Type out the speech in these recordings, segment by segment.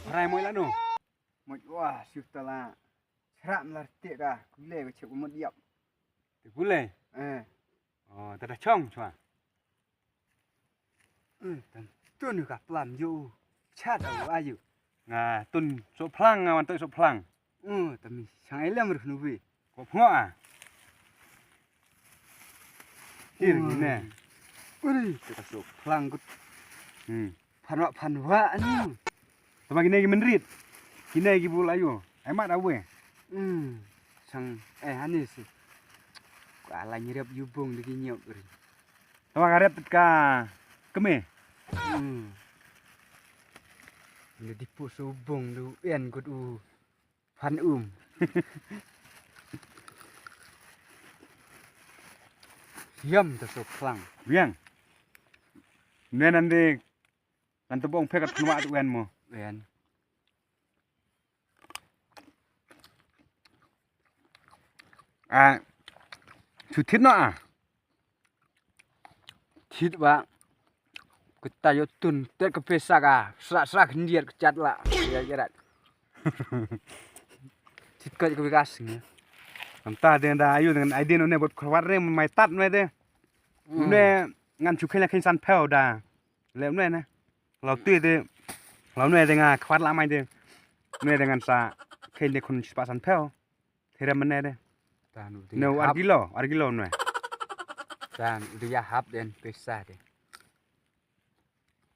Rai moi lah no. Một wow siêu tà la chạm là tiệt à cứ lê cái chịu một điệp Te gule. Oh, ta da chong chua. tầm tuần được gặp làm vô chát ở aiอยู่ Nga tun so plang ngawan tu so plang. tầm sáng ấy làm được nó về Ko pngo ah. Kir ne. ui kita sok pelang kut pan wa ni Tama gini menrit. Kini gi bul ayo. Ai mat awe. sang hani sih quả là như đẹp yêu bông được cái nhiều rồi Tama garep ka keme. Lu di puso bông lu en kut pan yam ta sok pelang Biang. Ne nande nanti bong pekat pnwa tu en mo. en À, chú thiết nó à? thịt ba kita yo tun tet ke pesak serak hendiat kecat lah kira-kira thịt ke bekas ni Làm ta đến đây ayo dengan idea nó này bột khawat re mày tắt mày thế. Nè ngăn chú khen là khen san phèo đà. Lẹo nè nè. Lão tươi thế. Lão nè dengan khawat lắm mày thế. Nè dengan sa khen để con spa san phèo. Thế ra mình nè thế. No argilo nè. dan udah ya hap dan pesa deh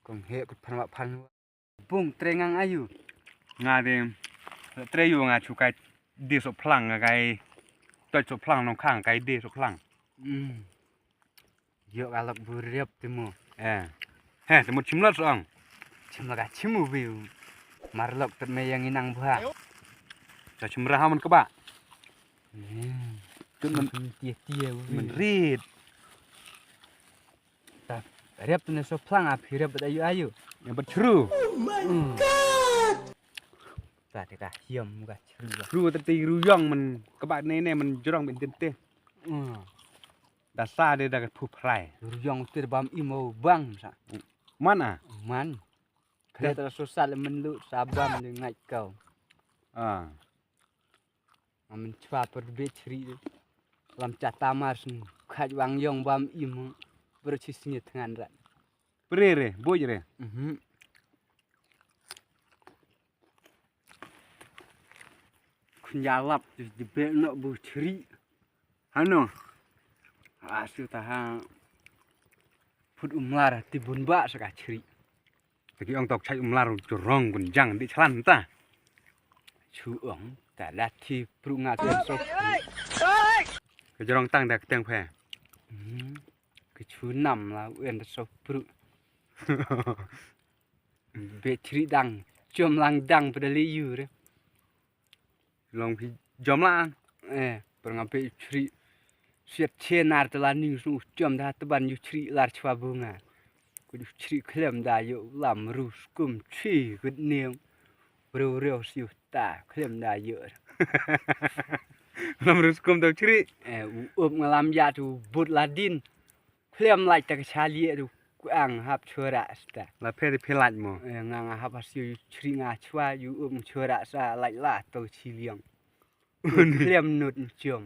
kong he kut pan bung trengang ayu Nga thế. Tre yu nga chú cái đi số phlang cái tôi số phlang nó khang cái đi số phlang. yo galak buriap temu He, một chim lót xong. cuma gak cimu view marlok termeyang inang buah Cho chim ra mình các bạn. mình tia Mình read. riap tu so plang api riap ayu Yang berceru. ta de ka hiam ga chru Ru tati ru yong mình các bạn này mình jorong bên tente. Đã xa đây đã thu prai. ruyong tu bam imo bang sa Man à? man kaya ta so sal men lu sabam de ngai kau À. mình chua per be chri lam chata mars khaj wang yong bam im bercisnya tangan rat Pre re, boy re. kunjalap di be no bu chri Ano? asu ta put umlar tibun ba saka chri Taki ông tộc chạy lar jorong kun jang di chalan ta. chu ong ta la thi pru nga tu so Cái jorong tang dak teng phe. cái chu nam la uen so pru be chri dang chom lang dang pedali yu re Long phi jom la. pernah be chri siat chenar telah ning su chom da teban yu chri lar chwa bunga ku chri klem da yu lam ru skum chi gud niang ru ru siu ta klem da yu Lam rus kum tau chiri. ngalam ya tu but ladin klem lai ta chali tu ku ang hap chura sta La phe di phe lạnh mo. ngang hap siu chri nga chwa yu chura sa lai la to chi liang klem nut chom